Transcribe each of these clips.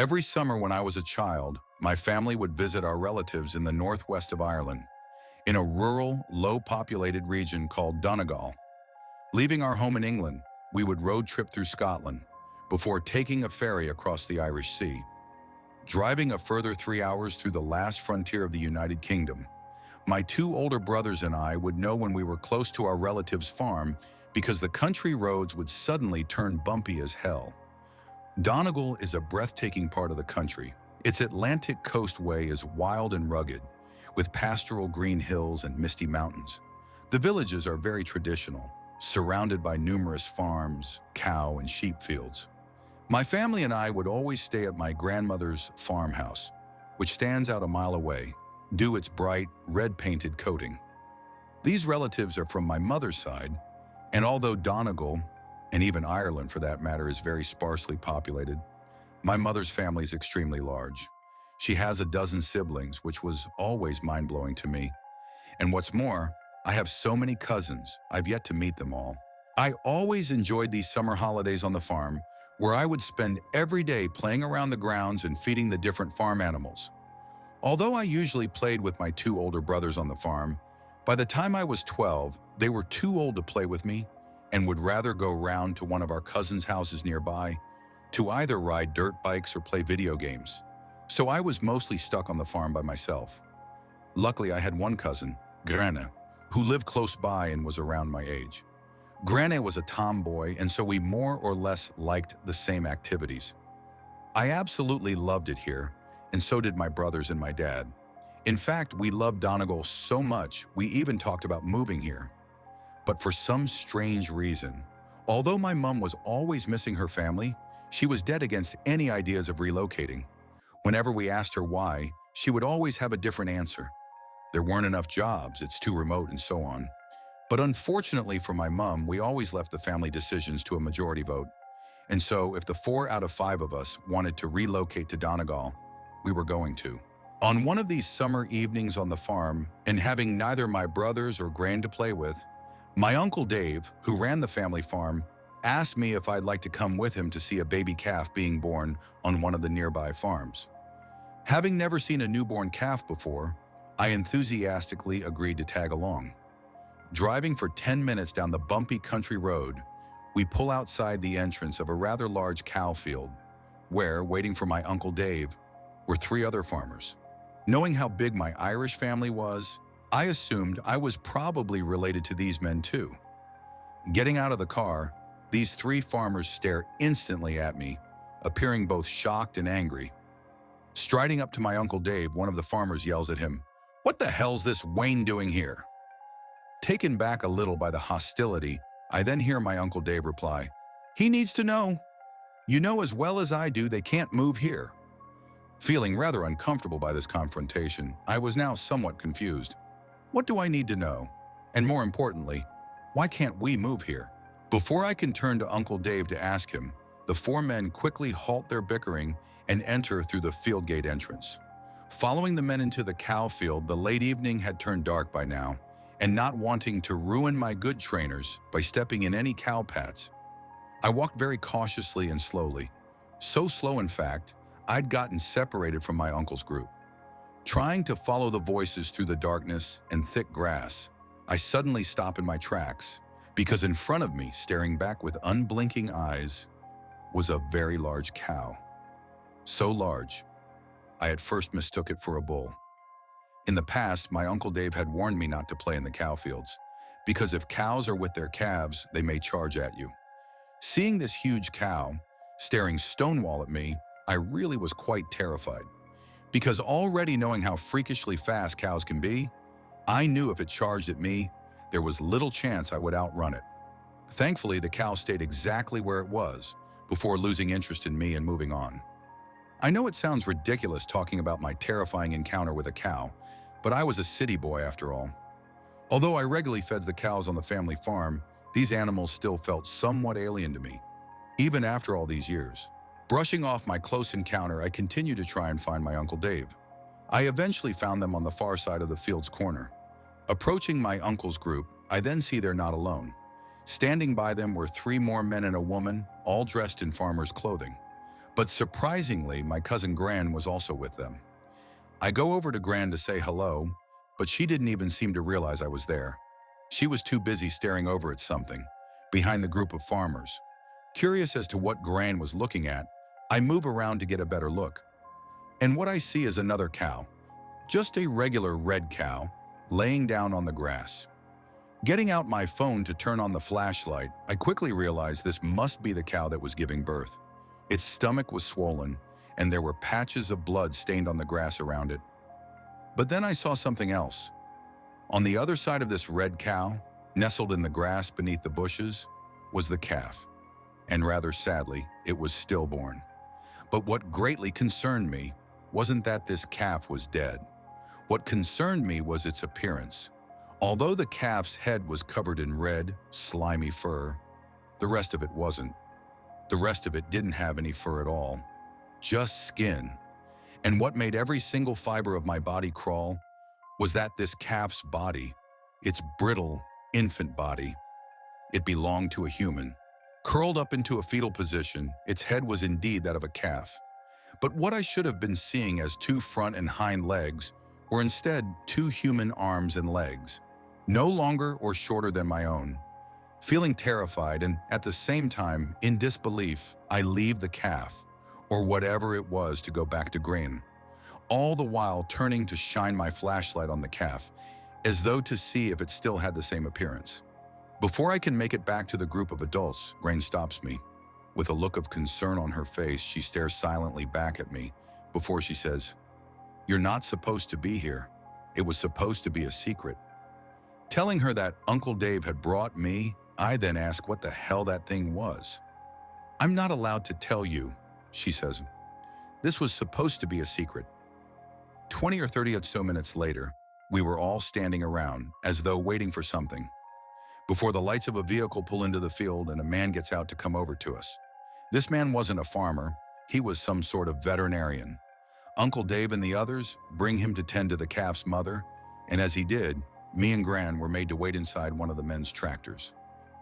Every summer when I was a child, my family would visit our relatives in the northwest of Ireland, in a rural, low-populated region called Donegal. Leaving our home in England, we would road trip through Scotland before taking a ferry across the Irish Sea. Driving a further 3 hours through the last frontier of the United Kingdom, my two older brothers and I would know when we were close to our relative's farm because the country roads would suddenly turn bumpy as hell. Donegal is a breathtaking part of the country. Its Atlantic coastway is wild and rugged, with pastoral green hills and misty mountains. The villages are very traditional, surrounded by numerous farms, cow and sheep fields. My family and I would always stay at my grandmother's farmhouse, which stands out a mile away, due its bright, red-painted coating. These relatives are from my mother's side, and although Donegal, and even Ireland for that matter, is very sparsely populated, my mother's family is extremely large. She has a dozen siblings, which was always mind-blowing to me. And what's more, I have so many cousins, I've yet to meet them all. I always enjoyed these summer holidays on the farm, where I would spend every day playing around the grounds and feeding the different farm animals. Although I usually played with my two older brothers on the farm, by the time I was 12, they were too old to play with me and would rather go round to one of our cousins' houses nearby to either ride dirt bikes or play video games. So I was mostly stuck on the farm by myself. Luckily, I had one cousin, Grane, who lived close by and was around my age. Grane was a tomboy, and so we more or less liked the same activities. I absolutely loved it here, and so did my brothers and my dad. In fact, we loved Donegal so much, we even talked about moving here. But for some strange reason, although my mom was always missing her family, she was dead against any ideas of relocating. Whenever we asked her why, she would always have a different answer. There weren't enough jobs, it's too remote, and so on. But unfortunately for my mom, we always left the family decisions to a majority vote. And so if the 4 out of 5 of us wanted to relocate to Donegal, we were going to. On one of these summer evenings on the farm, and having neither my brothers or Gran to play with, my Uncle Dave, who ran the family farm, asked me if I'd like to come with him to see a baby calf being born on one of the nearby farms. Having never seen a newborn calf before, I enthusiastically agreed to tag along. Driving for 10 minutes down the bumpy country road, we pull outside the entrance of a rather large cow field, where, waiting for my Uncle Dave, were 3 other farmers. Knowing how big my Irish family was, I assumed I was probably related to these men too. Getting out of the car, these 3 farmers stare instantly at me, appearing both shocked and angry. Striding up to my Uncle Dave, one of the farmers yells at him, "What the hell's this Wayne doing here?" Taken back a little by the hostility, I then hear my Uncle Dave reply, "He needs to know. You know as well as I do they can't move here." Feeling rather uncomfortable by this confrontation, I was now somewhat confused. What do I need to know? And more importantly, why can't we move here? Before I can turn to Uncle Dave to ask him, the 4 men quickly halt their bickering and enter through the field gate entrance. Following the men into the cow field, the late evening had turned dark by now, and not wanting to ruin my good trainers by stepping in any cow paths, I walked very cautiously and slowly. So slow, in fact, I'd gotten separated from my uncle's group. Trying to follow the voices through the darkness and thick grass, I suddenly stop in my tracks because in front of me, staring back with unblinking eyes, was a very large cow. So large, I at first mistook it for a bull. In the past, my Uncle Dave had warned me not to play in the cow fields, because if cows are with their calves, they may charge at you. Seeing this huge cow, staring stonewall at me, I really was quite terrified. Because already knowing how freakishly fast cows can be, I knew if it charged at me, there was little chance I would outrun it. Thankfully, the cow stayed exactly where it was, before losing interest in me and moving on. I know it sounds ridiculous talking about my terrifying encounter with a cow, but I was a city boy after all. Although I regularly fed the cows on the family farm, these animals still felt somewhat alien to me, even after all these years. Brushing off my close encounter, I continued to try and find my Uncle Dave. I eventually found them on the far side of the field's corner. Approaching my uncle's group, I then see they're not alone. Standing by them were 3 more men and a woman, all dressed in farmers' clothing. But surprisingly, my cousin Gran was also with them. I go over to Gran to say hello, but she didn't even seem to realize I was there. She was too busy staring over at something, behind the group of farmers. Curious as to what Gran was looking at, I move around to get a better look. And what I see is another cow, just a regular red cow, laying down on the grass. Getting out my phone to turn on the flashlight, I quickly realized this must be the cow that was giving birth. Its stomach was swollen, and there were patches of blood stained on the grass around it. But then I saw something else. On the other side of this red cow, nestled in the grass beneath the bushes, was the calf. And rather sadly, it was stillborn. But what greatly concerned me wasn't that this calf was dead. What concerned me was its appearance. Although the calf's head was covered in red, slimy fur, the rest of it wasn't. The rest of it didn't have any fur at all, just skin. And what made every single fiber of my body crawl was that this calf's body, its brittle, infant body, it belonged to a human. Curled up into a fetal position, its head was indeed that of a calf. But what I should have been seeing as two front and hind legs were instead two human arms and legs, no longer or shorter than my own. Feeling terrified and, at the same time, in disbelief, I leave the calf, or whatever it was, to go back to Gran, all the while turning to shine my flashlight on the calf, as though to see if it still had the same appearance. Before I can make it back to the group of adults, Gran stops me. With a look of concern on her face, she stares silently back at me before she says, "You're not supposed to be here. It was supposed to be a secret." Telling her that Uncle Dave had brought me, I then ask what the hell that thing was. "I'm not allowed to tell you," she says. "This was supposed to be a secret." 20 or 30 or so minutes later, we were all standing around, as though waiting for something, before the lights of a vehicle pull into the field and a man gets out to come over to us. This man wasn't a farmer, he was some sort of veterinarian. Uncle Dave and the others bring him to tend to the calf's mother, and as he did, me and Gran were made to wait inside one of the men's tractors.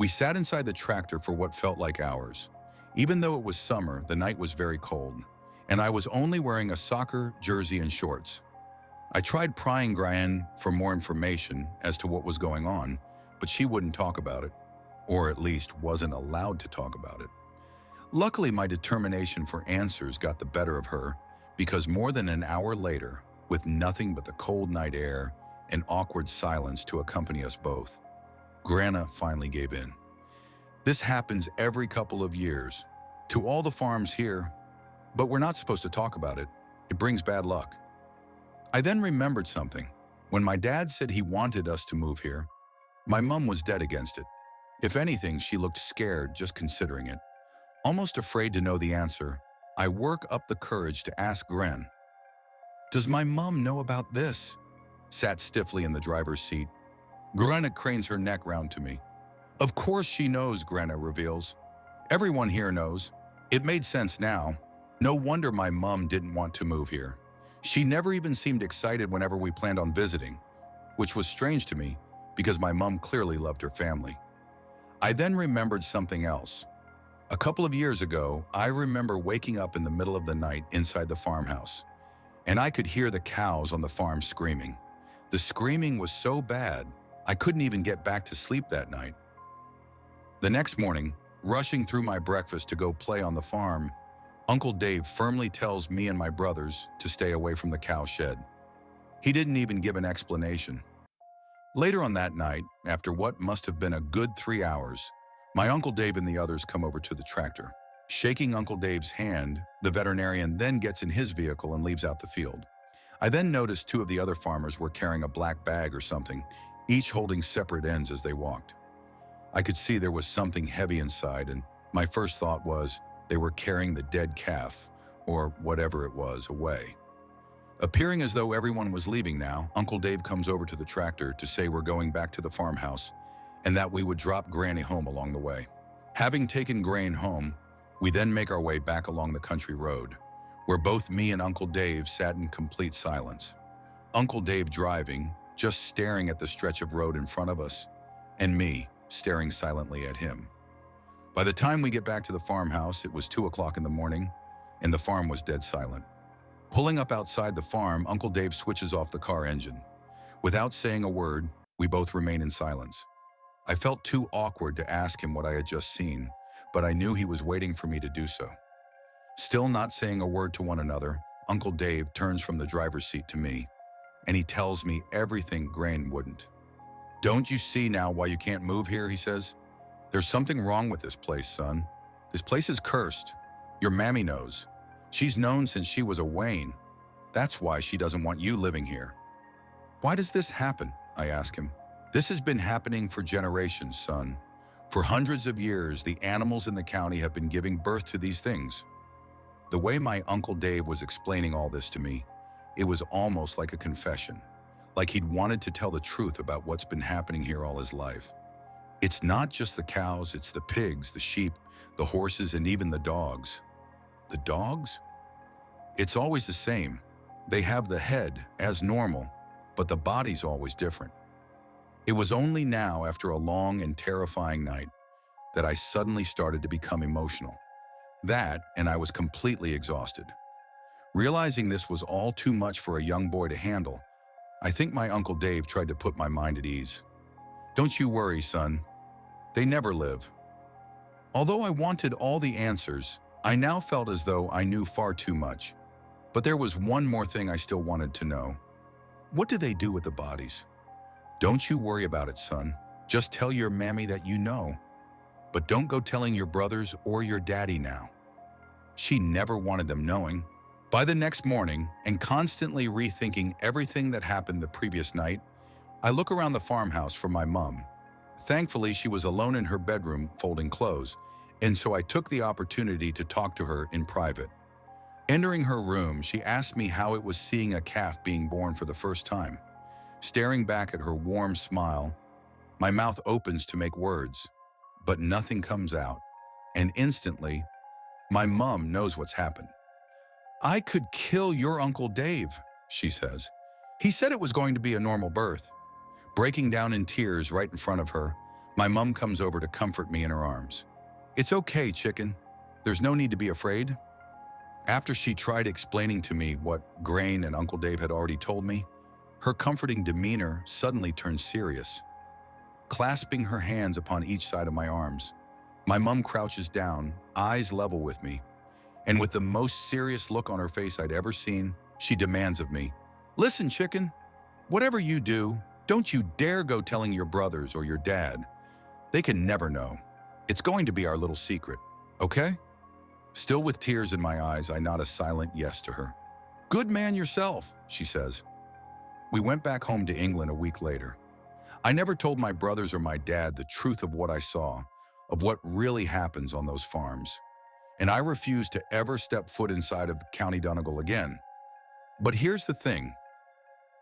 We sat inside the tractor for what felt like hours. Even though it was summer, the night was very cold, and I was only wearing a soccer jersey and shorts. I tried prying Gran for more information as to what was going on, but she wouldn't talk about it, or at least wasn't allowed to talk about it. Luckily, my determination for answers got the better of her, because more than an hour later, with nothing but the cold night air and awkward silence to accompany us both, Grana finally gave in. This happens every couple of years, to all the farms here, but we're not supposed to talk about it. It brings bad luck. I then remembered something. When my dad said he wanted us to move here, my mom was dead against it. If anything, she looked scared just considering it. Almost afraid to know the answer, I work up the courage to ask Gren, "Does my mom know about this?" Sat stiffly in the driver's seat. Grenna cranes her neck round to me. "Of course she knows," Grenna reveals. "Everyone here knows." It made sense now. No wonder my mom didn't want to move here. She never even seemed excited whenever we planned on visiting, which was strange to me because my mom clearly loved her family. I then remembered something else. A couple of years ago, I remember waking up in the middle of the night inside the farmhouse, and I could hear the cows on the farm screaming. The screaming was so bad, I couldn't even get back to sleep that night. The next morning, rushing through my breakfast to go play on the farm, Uncle Dave firmly tells me and my brothers to stay away from the cow shed. He didn't even give an explanation. Later on that night, after what must have been a good 3 hours, my Uncle Dave and the others come over to the tractor. Shaking Uncle Dave's hand, the veterinarian then gets in his vehicle and leaves out the field. I then noticed 2 of the other farmers were carrying a black bag or something, each holding separate ends as they walked. I could see there was something heavy inside, and my first thought was they were carrying the dead calf, or whatever it was, away. Appearing as though everyone was leaving now, Uncle Dave comes over to the tractor to say we're going back to the farmhouse and that we would drop Granny home along the way. Having taken Grain home, we then make our way back along the country road, where both me and Uncle Dave sat in complete silence. Uncle Dave driving, just staring at the stretch of road in front of us, and me staring silently at him. By the time we get back to the farmhouse, it was 2 o'clock in the morning, and the farm was dead silent. Pulling up outside the farm, Uncle Dave switches off the car engine. Without saying a word, we both remain in silence. I felt too awkward to ask him what I had just seen, but I knew he was waiting for me to do so. Still not saying a word to one another, Uncle Dave turns from the driver's seat to me, and he tells me everything Grain wouldn't. "Don't you see now why you can't move here?" he says. "There's something wrong with this place, son. This place is cursed. Your mammy knows. She's known since she was a Wayne. That's why she doesn't want you living here." "Why does this happen?" I ask him. "This has been happening for generations, son. For hundreds of years, the animals in the county have been giving birth to these things." The way my Uncle Dave was explaining all this to me, it was almost like a confession, like he'd wanted to tell the truth about what's been happening here all his life. It's not just the cows, it's the pigs, the sheep, the horses, and even the dogs. The dogs? It's always the same. They have the head, as normal, but the body's always different. It was only now, after a long and terrifying night, that I suddenly started to become emotional. That, and I was completely exhausted. Realizing this was all too much for a young boy to handle, I think my Uncle Dave tried to put my mind at ease. "Don't you worry, son. They never live." Although I wanted all the answers, I now felt as though I knew far too much. But there was one more thing I still wanted to know. What do they do with the bodies? "Don't you worry about it, son. Just tell your mammy that you know. But don't go telling your brothers or your daddy now." She never wanted them knowing. By the next morning, and constantly rethinking everything that happened the previous night, I look around the farmhouse for my mom. Thankfully, she was alone in her bedroom folding clothes, and so I took the opportunity to talk to her in private. Entering her room, she asked me how it was seeing a calf being born for the first time. Staring back at her warm smile, my mouth opens to make words, but nothing comes out, and instantly, my mom knows what's happened. "I could kill your Uncle Dave," she says. "He said it was going to be a normal birth." Breaking down in tears right in front of her, my mom comes over to comfort me in her arms. "It's okay, chicken. There's no need to be afraid." After she tried explaining to me what Grain and Uncle Dave had already told me, her comforting demeanor suddenly turned serious. Clasping her hands upon each side of my arms, my mom crouches down, eyes level with me, and with the most serious look on her face I'd ever seen, she demands of me, "Listen, chicken, whatever you do, don't you dare go telling your brothers or your dad. They can never know. It's going to be our little secret, okay?" Still with tears in my eyes, I nod a silent yes to her. "Good man yourself," she says. We went back home to England a week later. I never told my brothers or my dad the truth of what I saw, of what really happens on those farms. And I refused to ever step foot inside of County Donegal again. But here's the thing.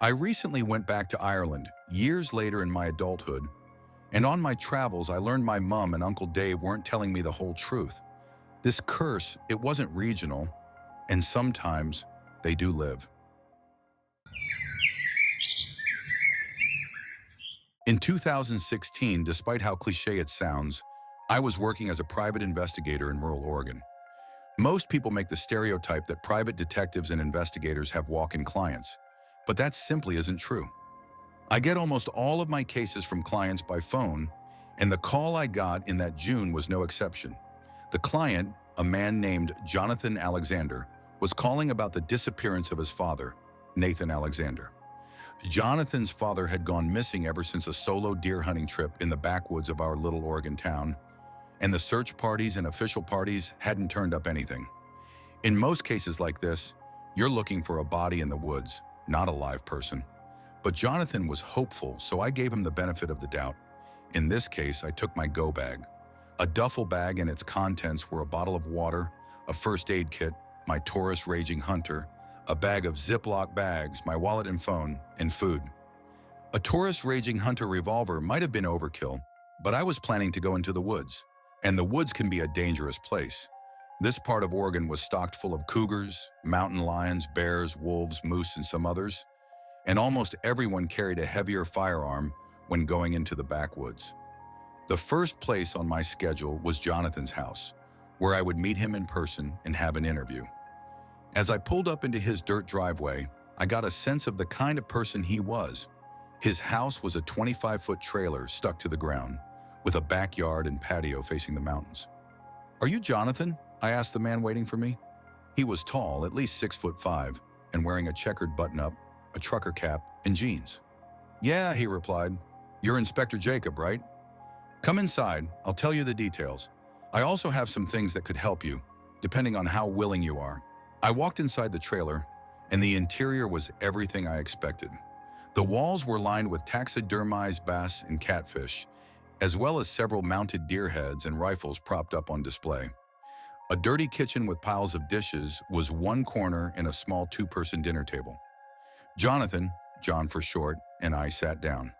I recently went back to Ireland, years later in my adulthood, and on my travels I learned my mom and Uncle Dave weren't telling me the whole truth. This curse, it wasn't regional, and sometimes they do live. In 2016, despite how cliche it sounds, I was working as a private investigator in rural Oregon. Most people make the stereotype that private detectives and investigators have walk-in clients, but that simply isn't true. I get almost all of my cases from clients by phone, and the call I got in that June was no exception. The client, a man named Jonathan Alexander, was calling about the disappearance of his father, Nathan Alexander. Jonathan's father had gone missing ever since a solo deer hunting trip in the backwoods of our little Oregon town, and the search parties and official parties hadn't turned up anything. In most cases like this, you're looking for a body in the woods, not a live person. But Jonathan was hopeful, so I gave him the benefit of the doubt. In this case, I took my go bag. A duffel bag and its contents were a bottle of water, a first aid kit, my Taurus Raging Hunter, a bag of Ziploc bags, my wallet and phone, and food. A Taurus Raging Hunter revolver might have been overkill, but I was planning to go into the woods, and the woods can be a dangerous place. This part of Oregon was stocked full of cougars, mountain lions, bears, wolves, moose, and some others, and almost everyone carried a heavier firearm when going into the backwoods. The first place on my schedule was Jonathan's house, where I would meet him in person and have an interview. As I pulled up into his dirt driveway, I got a sense of the kind of person he was. His house was a 25-foot trailer stuck to the ground, with a backyard and patio facing the mountains. "Are you Jonathan?" I asked the man waiting for me. He was tall, at least 6'5", and wearing a checkered button-up, a trucker cap, and jeans. "Yeah," he replied. "You're Inspector Jacob, right? Come inside, I'll tell you the details. I also have some things that could help you, depending on how willing you are." I walked inside the trailer, and the interior was everything I expected. The walls were lined with taxidermized bass and catfish, as well as several mounted deer heads and rifles propped up on display. A dirty kitchen with piles of dishes was one corner and a small two-person dinner table. Jonathan, John for short, and I sat down.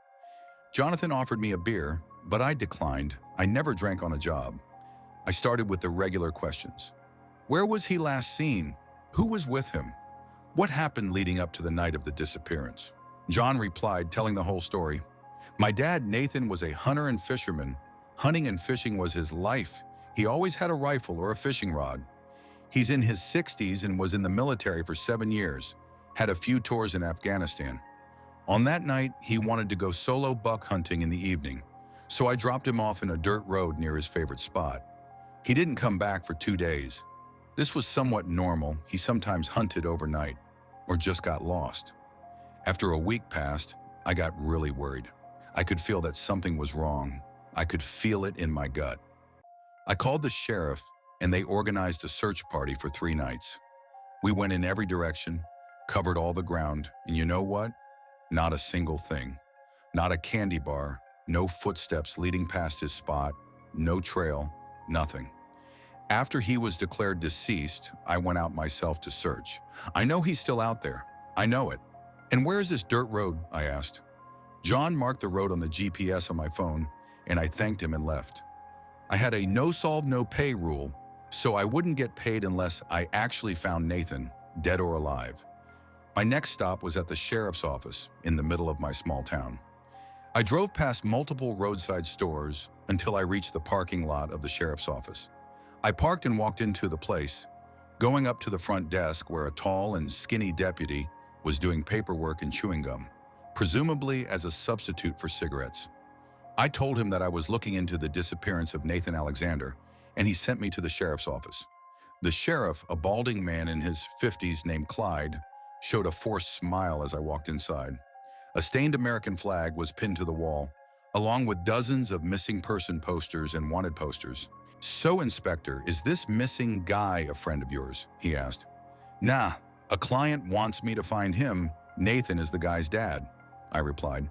Jonathan offered me a beer, but I declined. I never drank on a job. I started with the regular questions. Where was he last seen? Who was with him? What happened leading up to the night of the disappearance? John replied, telling the whole story. "My dad, Nathan, was a hunter and fisherman. Hunting and fishing was his life. He always had a rifle or a fishing rod. He's in his 60s and was in the military for 7 years, had a few tours in Afghanistan. On that night, he wanted to go solo buck hunting in the evening, so I dropped him off in a dirt road near his favorite spot. He didn't come back for 2 days. This was somewhat normal. He sometimes hunted overnight or just got lost. After a week passed, I got really worried. I could feel that something was wrong. I could feel it in my gut. I called the sheriff, and they organized a search party for 3 nights. We went in every direction, covered all the ground, and you know what? Not a single thing. Not a candy bar, no footsteps leading past his spot, no trail, nothing. After he was declared deceased, I went out myself to search. I know he's still out there. I know it. "And where is this dirt road?" I asked. John marked the road on the GPS on my phone, and I thanked him and left. I had a no-solve, no-pay rule, so I wouldn't get paid unless I actually found Nathan, dead or alive. My next stop was at the sheriff's office in the middle of my small town. I drove past multiple roadside stores until I reached the parking lot of the sheriff's office. I parked and walked into the place, going up to the front desk where a tall and skinny deputy was doing paperwork and chewing gum, presumably as a substitute for cigarettes. I told him that I was looking into the disappearance of Nathan Alexander, and he sent me to the sheriff's office. The sheriff, a balding man in his 50s named Clyde, showed a forced smile as I walked inside. A stained American flag was pinned to the wall, along with dozens of missing person posters and wanted posters. "So, Inspector, is this missing guy a friend of yours?" he asked. "Nah, a client wants me to find him. Nathan is the guy's dad," I replied.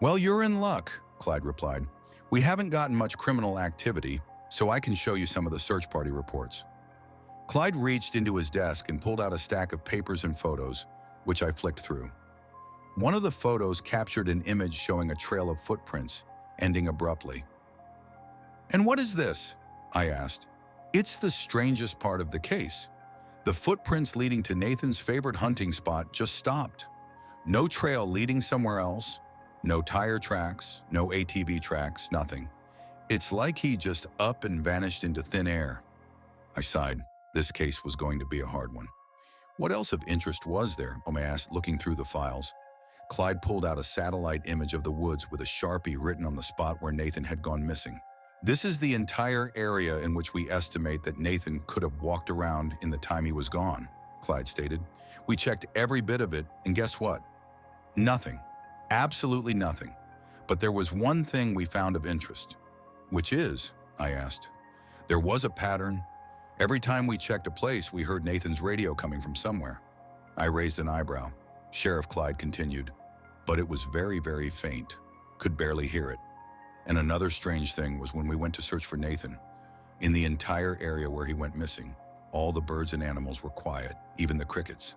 "Well, you're in luck," Clyde replied. "We haven't gotten much criminal activity, so I can show you some of the search party reports." Clyde reached into his desk and pulled out a stack of papers and photos, which I flicked through. One of the photos captured an image showing a trail of footprints, ending abruptly. "And what is this?" I asked. "It's the strangest part of the case. The footprints leading to Nathan's favorite hunting spot just stopped. No trail leading somewhere else, no tire tracks, no ATV tracks, nothing. It's like he just up and vanished into thin air." I sighed. This case was going to be a hard one. "What else of interest was there?" I asked, looking through the files. Clyde pulled out a satellite image of the woods with a Sharpie written on the spot where Nathan had gone missing. "This is the entire area in which we estimate that Nathan could have walked around in the time he was gone," Clyde stated. "We checked every bit of it, and guess what? Nothing. Absolutely nothing. But there was one thing we found of interest." "Which is?" I asked. "There was a pattern. Every time we checked a place, we heard Nathan's radio coming from somewhere." I raised an eyebrow. Sheriff Clyde continued, "But it was very, very faint. Could barely hear it. And another strange thing was when we went to search for Nathan, in the entire area where he went missing, all the birds and animals were quiet, even the crickets.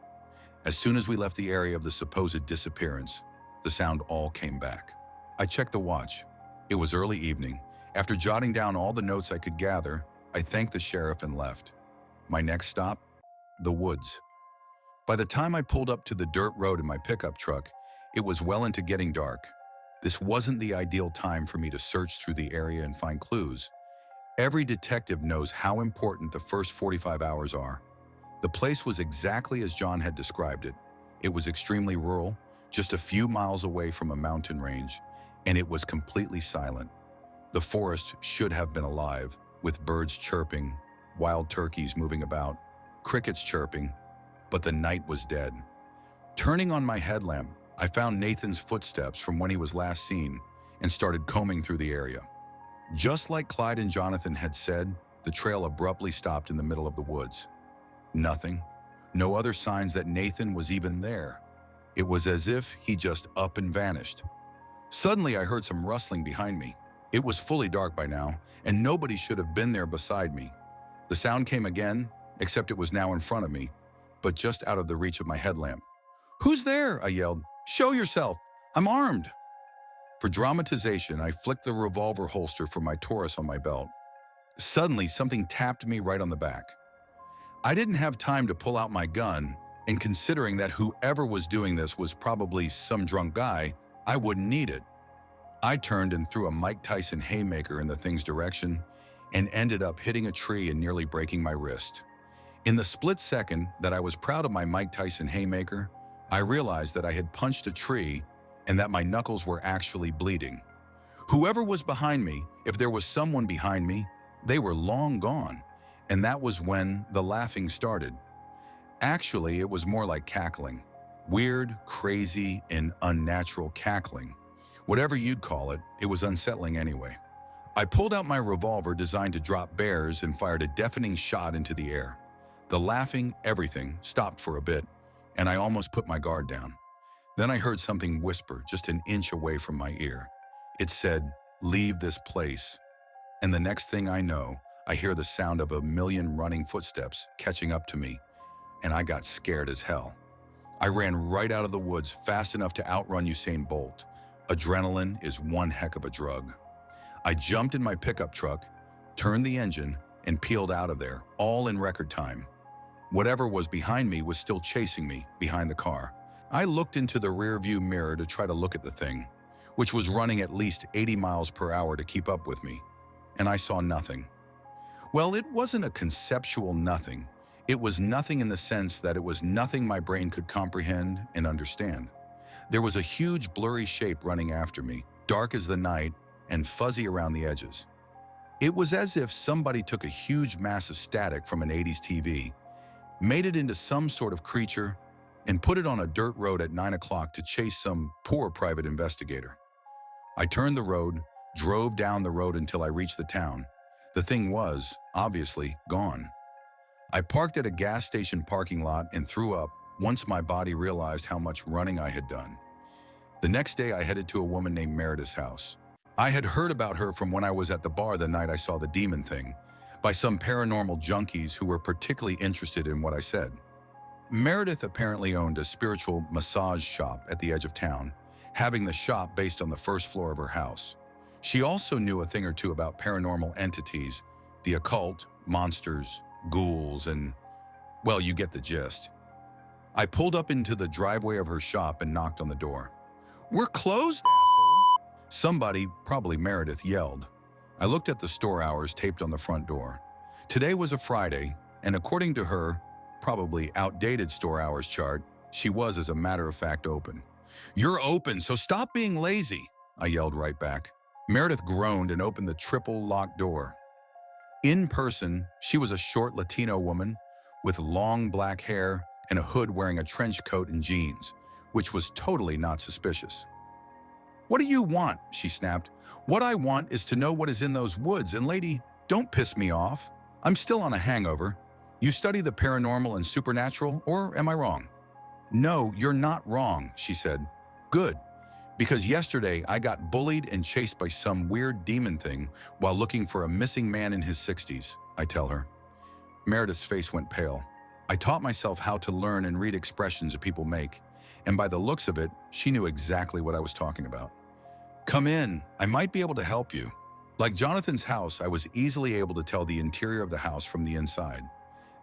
As soon as we left the area of the supposed disappearance, the sound all came back." I checked the watch. It was early evening. After jotting down all the notes I could gather, I thanked the sheriff and left. My next stop? The woods. By the time I pulled up to the dirt road in my pickup truck, it was well into getting dark. This wasn't the ideal time for me to search through the area and find clues. Every detective knows how important the first 45 hours are. The place was exactly as John had described it. It was extremely rural, just a few miles away from a mountain range, and it was completely silent. The forest should have been alive, with birds chirping, wild turkeys moving about, crickets chirping, but the night was dead. Turning on my headlamp, I found Nathan's footsteps from when he was last seen and started combing through the area. Just like Clyde and Jonathan had said, the trail abruptly stopped in the middle of the woods. Nothing. No other signs that Nathan was even there. It was as if he just up and vanished. Suddenly, I heard some rustling behind me. It was fully dark by now, and nobody should have been there beside me. The sound came again, except it was now in front of me, but just out of the reach of my headlamp. "Who's there?" I yelled. "Show yourself! I'm armed!" For dramatization, I flicked the revolver holster from my Taurus on my belt. Suddenly, something tapped me right on the back. I didn't have time to pull out my gun, and considering that whoever was doing this was probably some drunk guy, I wouldn't need it. I turned and threw a Mike Tyson haymaker in the thing's direction and ended up hitting a tree and nearly breaking my wrist. In the split second that I was proud of my Mike Tyson haymaker, I realized that I had punched a tree and that my knuckles were actually bleeding. Whoever was behind me, if there was someone behind me, they were long gone, and that was when the laughing started. Actually, it was more like cackling. Weird, crazy, and unnatural cackling. Whatever you'd call it, it was unsettling anyway. I pulled out my revolver designed to drop bears and fired a deafening shot into the air. The laughing, everything, stopped for a bit, and I almost put my guard down. Then I heard something whisper just an inch away from my ear. It said, "Leave this place." And the next thing I know, I hear the sound of a million running footsteps catching up to me, and I got scared as hell. I ran right out of the woods fast enough to outrun Usain Bolt. Adrenaline is one heck of a drug. I jumped in my pickup truck, turned the engine, and peeled out of there, all in record time. Whatever was behind me was still chasing me behind the car. I looked into the rearview mirror to try to look at the thing, which was running at least 80 miles per hour to keep up with me, and I saw nothing. Well, it wasn't a conceptual nothing. It was nothing in the sense that it was nothing my brain could comprehend and understand. There was a huge blurry shape running after me, dark as the night and fuzzy around the edges. It was as if somebody took a huge mass of static from an 80s TV, made it into some sort of creature, and put it on a dirt road at 9 o'clock to chase some poor private investigator. I turned the road, drove down the road until I reached the town. The thing was, obviously, gone. I parked at a gas station parking lot and threw up once my body realized how much running I had done. The next day, I headed to a woman named Meredith's house. I had heard about her from when I was at the bar the night I saw the demon thing, by some paranormal junkies who were particularly interested in what I said. Meredith apparently owned a spiritual massage shop at the edge of town, having the shop based on the first floor of her house. She also knew a thing or two about paranormal entities, the occult, monsters, ghouls, and, well, you get the gist. I pulled up into the driveway of her shop and knocked on the door. "We're closed, asshole!" Somebody, probably Meredith, yelled. I looked at the store hours taped on the front door. Today was a Friday, and according to her, probably outdated store hours chart, she was, as a matter of fact, open. "You're open, so stop being lazy," I yelled right back. Meredith groaned and opened the triple-locked door. In person, she was a short Latino woman with long black hair and a hood, wearing a trench coat and jeans, which was totally not suspicious. "What do you want?" she snapped. "What I want is to know what is in those woods, and lady, don't piss me off. I'm still on a hangover. You study the paranormal and supernatural, or am I wrong?" "No, you're not wrong," she said. "Good, because yesterday I got bullied and chased by some weird demon thing while looking for a missing man in his 60s, I tell her. Meredith's face went pale. I taught myself how to learn and read expressions that people make, and by the looks of it, she knew exactly what I was talking about. "Come in, I might be able to help you." Like Jonathan's house, I was easily able to tell the interior of the house from the inside.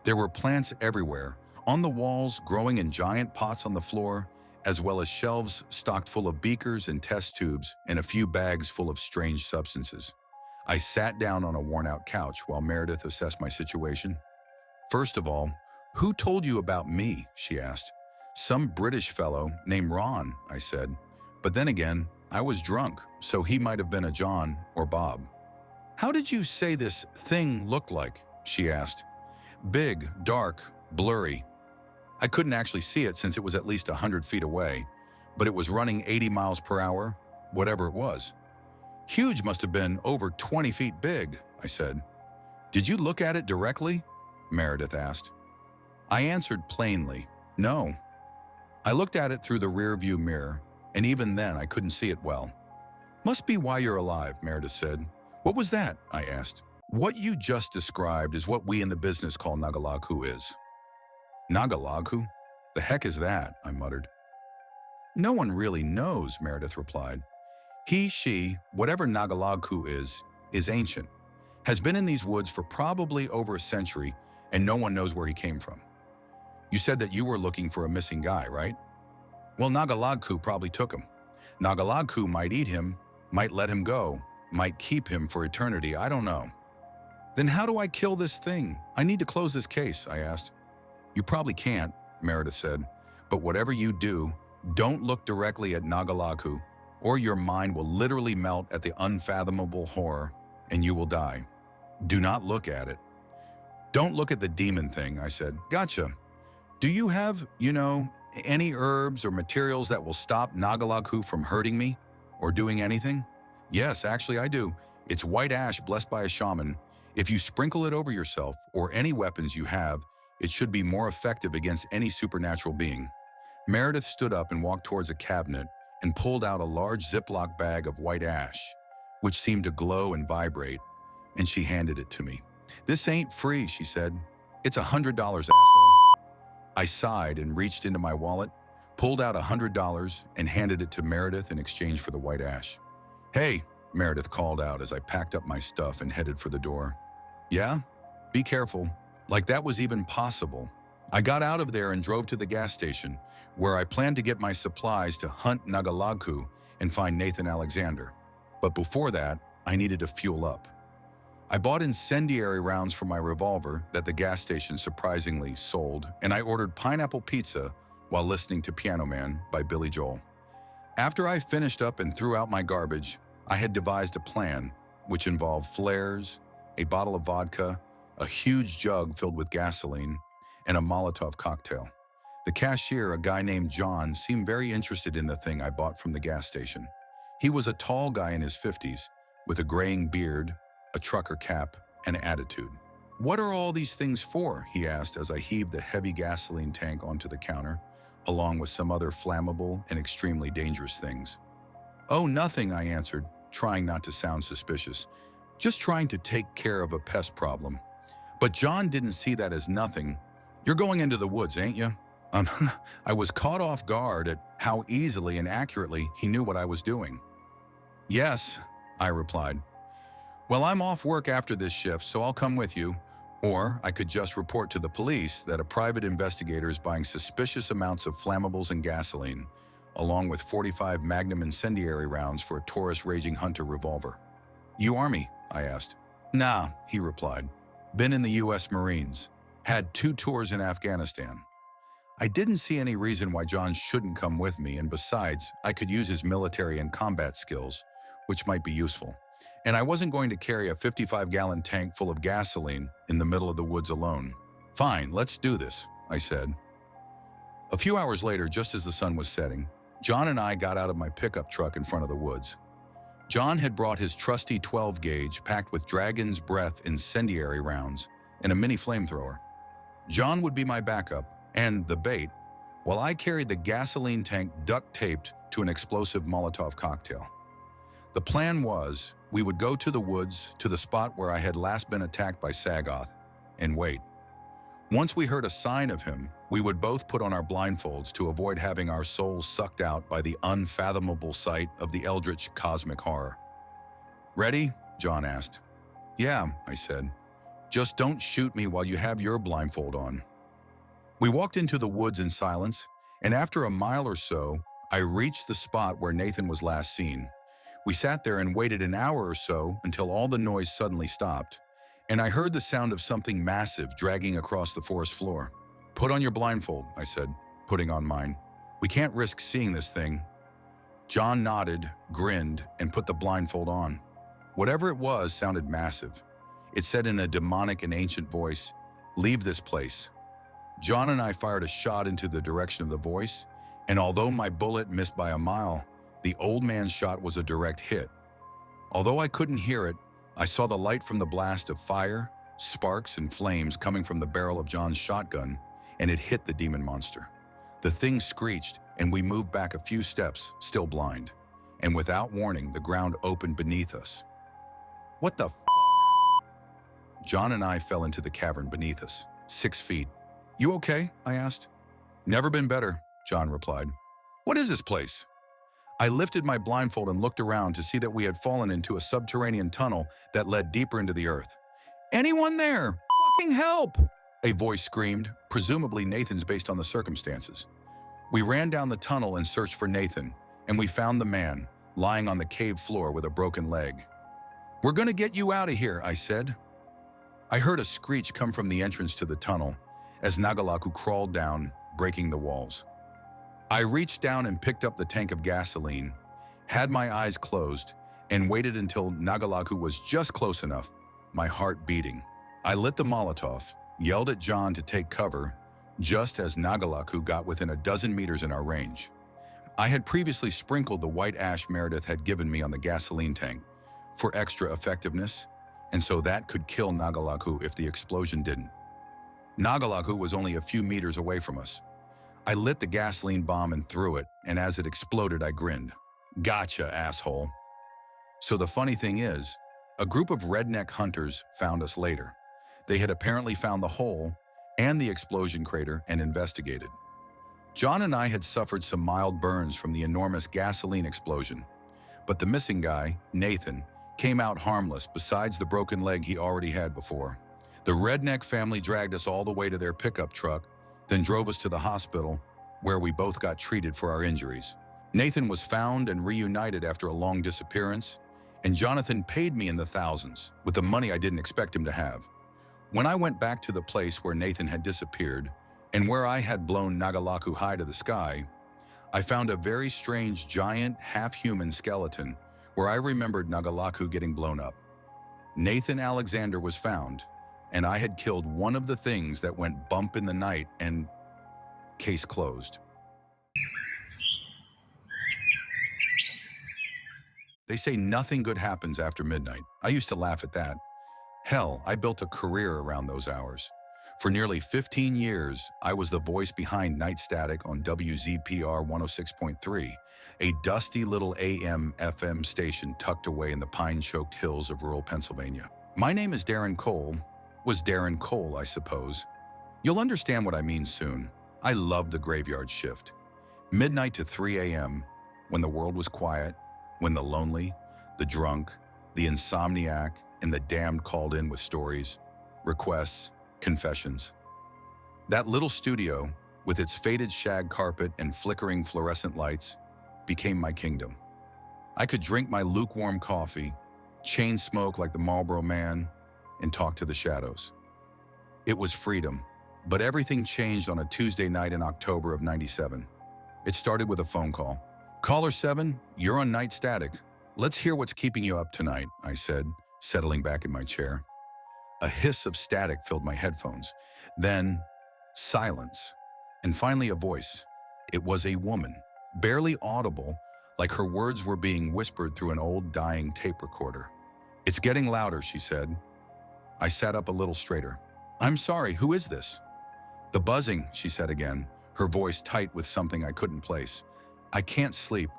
There were plants everywhere, on the walls, growing in giant pots on the floor, as well as shelves stocked full of beakers and test tubes and a few bags full of strange substances. I sat down on a worn-out couch while Meredith assessed my situation. "First of all, Who told you about me? She asked. Some British fellow named Ron, I said. But then again, I was drunk, so he might have been a John or Bob. How did you say this thing looked like? She asked. Big, dark, blurry. I couldn't actually see it since it was at least 100 feet away, but it was running 80 miles per hour, whatever it was. Huge must have been over 20 feet big, I said. Did you look at it directly? Meredith asked. I answered plainly, no. I looked at it through the rear-view mirror, and even then I couldn't see it well. Must be why you're alive, Meredith said. What was that? I asked. What you just described is what we in the business call Nagalaghu is. Nagalaghu? The heck is that? I muttered. No one really knows, Meredith replied. He, she, whatever Nagalaghu is ancient, has been in these woods for probably over a century, and no one knows where he came from. You said that you were looking for a missing guy, right? Well, Nagalaghu probably took him. Nagalaghu might eat him, might let him go, might keep him for eternity, I don't know. Then how do I kill this thing? I need to close this case, I asked. You probably can't, Meredith said, but whatever you do, don't look directly at Nagalaghu, or your mind will literally melt at the unfathomable horror, and you will die. Do not look at it. Don't look at the demon thing, I said. Gotcha. Do you have, any herbs or materials that will stop Nagalaghu from hurting me or doing anything? Yes, actually I do. It's white ash blessed by a shaman. If you sprinkle it over yourself or any weapons you have, it should be more effective against any supernatural being. Meredith stood up and walked towards a cabinet and pulled out a large Ziploc bag of white ash, which seemed to glow and vibrate, and she handed it to me. This ain't free, she said. It's $100, asshole. I sighed and reached into my wallet, pulled out $100 and handed it to Meredith in exchange for the white ash. Hey, Meredith called out as I packed up my stuff and headed for the door. Yeah? Be careful. Like that was even possible. I got out of there and drove to the gas station, where I planned to get my supplies to hunt Nagalaghu and find Nathan Alexander. But before that, I needed to fuel up. I bought incendiary rounds for my revolver that the gas station surprisingly sold, and I ordered pineapple pizza while listening to Piano Man by Billy Joel. After I finished up and threw out my garbage, I had devised a plan, which involved flares, a bottle of vodka, a huge jug filled with gasoline, and a Molotov cocktail. The cashier, a guy named John, seemed very interested in the thing I bought from the gas station. He was a tall guy in his 50s, with a graying beard, a trucker cap, and attitude. What are all these things for? He asked as I heaved the heavy gasoline tank onto the counter, along with some other flammable and extremely dangerous things. Oh, nothing, I answered, trying not to sound suspicious. Just trying to take care of a pest problem. But John didn't see that as nothing. You're going into the woods, ain't you? I was caught off guard at how easily and accurately he knew what I was doing. Yes, I replied. Well, I'm off work after this shift, so I'll come with you. Or I could just report to the police that a private investigator is buying suspicious amounts of flammables and gasoline, along with 45 Magnum incendiary rounds for a Taurus Raging Hunter revolver. You Army? I asked. Nah, he replied. Been in the U.S. Marines. Had 2 tours in Afghanistan. I didn't see any reason why John shouldn't come with me, and besides, I could use his military and combat skills, which might be useful. And I wasn't going to carry a 55-gallon tank full of gasoline in the middle of the woods alone. Fine, let's do this, I said. A few hours later, just as the sun was setting, John and I got out of my pickup truck in front of the woods. John had brought his trusty 12-gauge packed with Dragon's Breath incendiary rounds and a mini flamethrower. John would be my backup and the bait, while I carried the gasoline tank duct-taped to an explosive Molotov cocktail. The plan was we would go to the woods, to the spot where I had last been attacked by Sagoth, and wait. Once we heard a sign of him, we would both put on our blindfolds to avoid having our souls sucked out by the unfathomable sight of the eldritch cosmic horror. Ready? John asked. Yeah, I said. Just don't shoot me while you have your blindfold on. We walked into the woods in silence, and after a mile or so, I reached the spot where Nathan was last seen. We sat there and waited an hour or so until all the noise suddenly stopped, and I heard the sound of something massive dragging across the forest floor. Put on your blindfold, I said, putting on mine. We can't risk seeing this thing. John nodded, grinned, and put the blindfold on. Whatever it was sounded massive. It said in a demonic and ancient voice, "Leave this place." John and I fired a shot into the direction of the voice, and although my bullet missed by a mile, the old man's shot was a direct hit. Although I couldn't hear it, I saw the light from the blast of fire, sparks, and flames coming from the barrel of John's shotgun, and it hit the demon monster. The thing screeched, and we moved back a few steps, still blind. And without warning, the ground opened beneath us. What the f***? John and I fell into the cavern beneath us, 6 feet. You okay? I asked. Never been better, John replied. What is this place? I lifted my blindfold and looked around to see that we had fallen into a subterranean tunnel that led deeper into the earth. Anyone there? Fucking help! A voice screamed, presumably Nathan's based on the circumstances. We ran down the tunnel and searched for Nathan, and we found the man, lying on the cave floor with a broken leg. We're gonna get you out of here, I said. I heard a screech come from the entrance to the tunnel as Nagalaku crawled down, breaking the walls. I reached down and picked up the tank of gasoline, had my eyes closed, and waited until Nagalaku was just close enough, my heart beating. I lit the Molotov, yelled at John to take cover, just as Nagalaku got within a dozen meters in our range. I had previously sprinkled the white ash Meredith had given me on the gasoline tank for extra effectiveness, and so that could kill Nagalaku if the explosion didn't. Nagalaku was only a few meters away from us. I lit the gasoline bomb and threw it, and as it exploded, I grinned. Gotcha, asshole. So the funny thing is, a group of redneck hunters found us later. They had apparently found the hole and the explosion crater and investigated. John and I had suffered some mild burns from the enormous gasoline explosion, but the missing guy, Nathan, came out harmless besides the broken leg he already had before. The redneck family dragged us all the way to their pickup truck, then drove us to the hospital, where we both got treated for our injuries. Nathan was found and reunited after a long disappearance, and Jonathan paid me in the thousands, with the money I didn't expect him to have. When I went back to the place where Nathan had disappeared, and where I had blown Nagalaku high to the sky, I found a very strange giant half-human skeleton where I remembered Nagalaku getting blown up. Nathan Alexander was found, and I had killed one of the things that went bump in the night and case closed. They say nothing good happens after midnight. I used to laugh at that. Hell, I built a career around those hours. For nearly 15 years, I was the voice behind Night Static on WZPR 106.3, a dusty little AM/FM station tucked away in the pine-choked hills of rural Pennsylvania. My name is Darren Cole. Was Darren Cole, I suppose. You'll understand what I mean soon. I loved the graveyard shift. Midnight to 3 a.m., when the world was quiet, when the lonely, the drunk, the insomniac, and the damned called in with stories, requests, confessions. That little studio, with its faded shag carpet and flickering fluorescent lights, became my kingdom. I could drink my lukewarm coffee, chain smoke like the Marlboro Man, and talk to the shadows. It was freedom, but everything changed on a Tuesday night in October of '97. It started with a phone call. Caller 7, you're on Night Static. Let's hear what's keeping you up tonight, I said, settling back in my chair. A hiss of static filled my headphones. Then, silence. And finally a voice. It was a woman, barely audible, like her words were being whispered through an old dying tape recorder. It's getting louder, she said. I sat up a little straighter. I'm sorry, who is this? The buzzing, she said again, her voice tight with something I couldn't place. I can't sleep.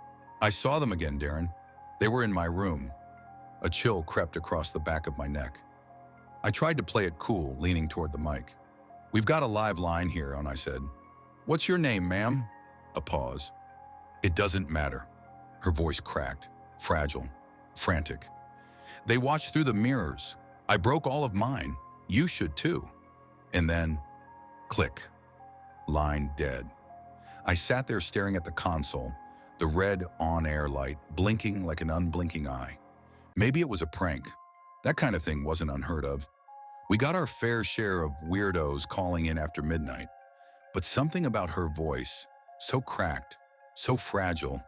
I saw them again, Darren. They were in my room. A chill crept across the back of my neck. I tried to play it cool, leaning toward the mic. We've got a live line here, and I said, What's your name, ma'am? A pause. It doesn't matter. Her voice cracked, fragile, frantic. They watched through the mirrors. I broke all of mine. You should too. And then, click. Line dead. I sat there staring at the console, the red on-air light blinking like an unblinking eye. Maybe it was a prank. That kind of thing wasn't unheard of. We got our fair share of weirdos calling in after midnight. But something about her voice, so cracked, so fragile,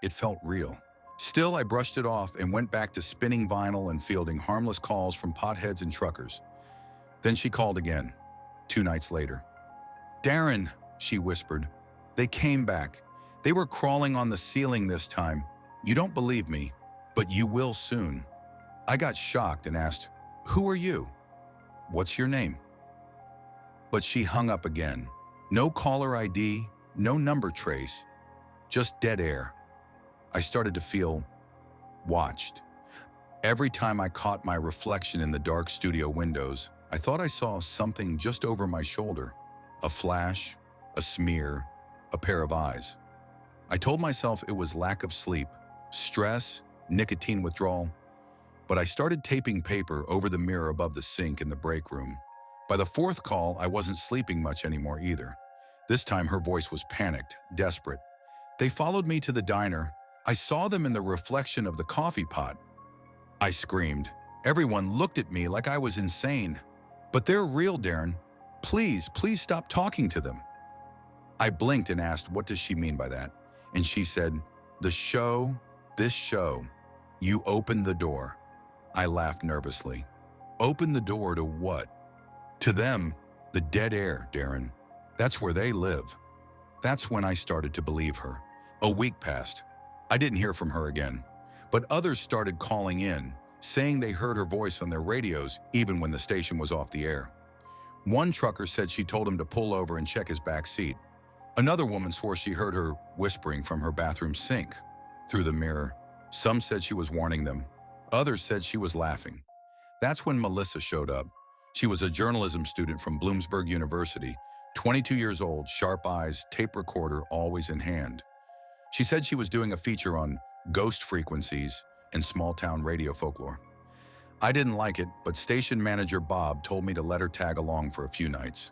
it felt real. Still, I brushed it off and went back to spinning vinyl and fielding harmless calls from potheads and truckers. Then she called again, 2 nights later. "Darren," she whispered. "They came back. They were crawling on the ceiling this time. You don't believe me, but you will soon." I got shocked and asked, "Who are you? What's your name?" But she hung up again. No caller ID, no number trace, just dead air. I started to feel watched. Every time I caught my reflection in the dark studio windows, I thought I saw something just over my shoulder. A flash, a smear, a pair of eyes. I told myself it was lack of sleep, stress, nicotine withdrawal, but I started taping paper over the mirror above the sink in the break room. By the fourth call, I wasn't sleeping much anymore either. This time her voice was panicked, desperate. "They followed me to the diner. I saw them in the reflection of the coffee pot." I screamed. Everyone looked at me like I was insane. "But they're real, Darren. Please stop talking to them." I blinked and asked, "What does she mean by that?" And she said, "The show, this show. You opened the door." I laughed nervously. "Open the door to what?" "To them, the dead air, Darren. That's where they live." That's when I started to believe her. A week passed. I didn't hear from her again. But others started calling in, saying they heard her voice on their radios even when the station was off the air. One trucker said she told him to pull over and check his back seat. Another woman swore she heard her whispering from her bathroom sink through the mirror. Some said she was warning them. Others said she was laughing. That's when Melissa showed up. She was a journalism student from Bloomsburg University, 22 years old, sharp eyes, tape recorder always in hand. She said she was doing a feature on ghost frequencies and small-town radio folklore. I didn't like it, but station manager Bob told me to let her tag along for a few nights.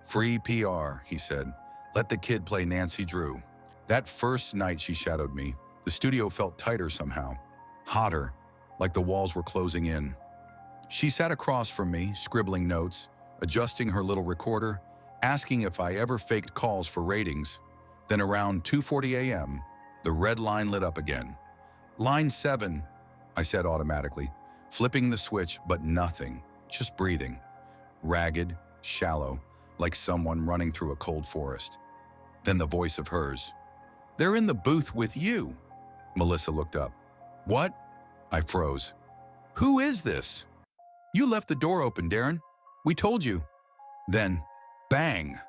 "Free PR," he said. "Let the kid play Nancy Drew." That first night she shadowed me, the studio felt tighter somehow, hotter, like the walls were closing in. She sat across from me, scribbling notes, adjusting her little recorder, asking if I ever faked calls for ratings. Then around 2:40 a.m., the red line lit up again. "Line 7, I said automatically, flipping the switch, but nothing, just breathing. Ragged, shallow, like someone running through a cold forest. Then the voice of hers. "They're in the booth with you." Melissa looked up. "What?" I froze. "Who is this?" "You left the door open, Darren. We told you." Then, bang!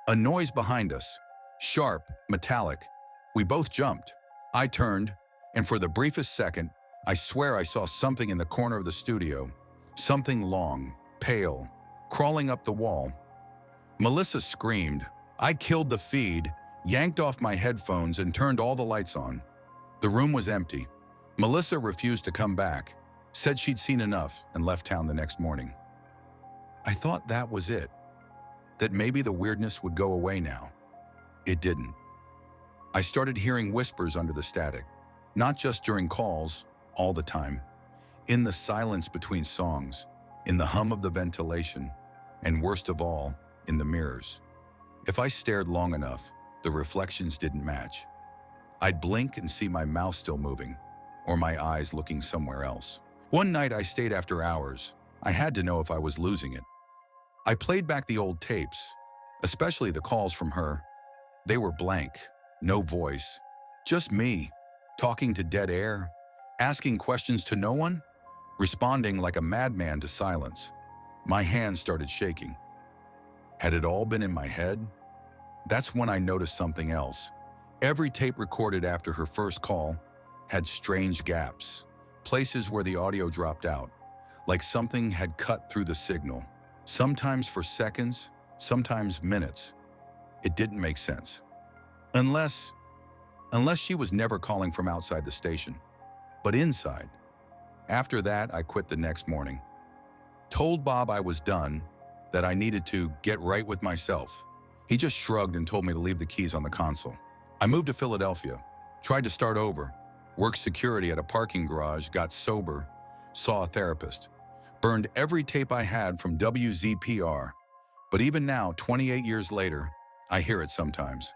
A noise behind us. Sharp, metallic. We both jumped. I turned, and for the briefest second, I swear I saw something in the corner of the studio. Something long, pale, crawling up the wall. Melissa screamed. I killed the feed, yanked off my headphones, and turned all the lights on. The room was empty. Melissa refused to come back, said she'd seen enough, and left town the next morning. I thought that was it, that maybe the weirdness would go away now. It didn't. I started hearing whispers under the static, not just during calls, all the time. In the silence between songs, in the hum of the ventilation, and worst of all, in the mirrors. If I stared long enough, the reflections didn't match. I'd blink and see my mouth still moving, or my eyes looking somewhere else. One night I stayed after hours. I had to know if I was losing it. I played back the old tapes, especially the calls from her. They were blank, no voice, just me, talking to dead air, asking questions to no one, responding like a madman to silence. My hands started shaking. Had it all been in my head? That's when I noticed something else. Every tape recorded after her first call had strange gaps, places where the audio dropped out, like something had cut through the signal, sometimes for seconds, sometimes minutes. It didn't make sense. Unless she was never calling from outside the station, but inside. After that, I quit the next morning. Told Bob I was done, that I needed to get right with myself. He just shrugged and told me to leave the keys on the console. I moved to Philadelphia, tried to start over, worked security at a parking garage, got sober, saw a therapist, burned every tape I had from WZPR. But even now, 28 years later, I hear it sometimes.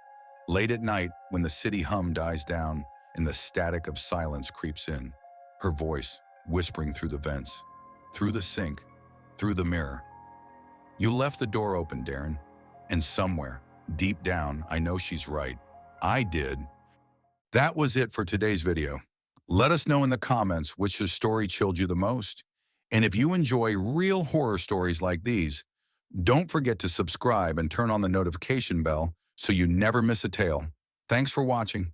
Late at night, when the city hum dies down and the static of silence creeps in, her voice whispering through the vents, through the sink, through the mirror. You left the door open, Darren. And somewhere, deep down, I know she's right. I did. That was it for today's video. Let us know in the comments which story chilled you the most. And if you enjoy real horror stories like these, don't forget to subscribe and turn on the notification bell so you never miss a tale. Thanks for watching.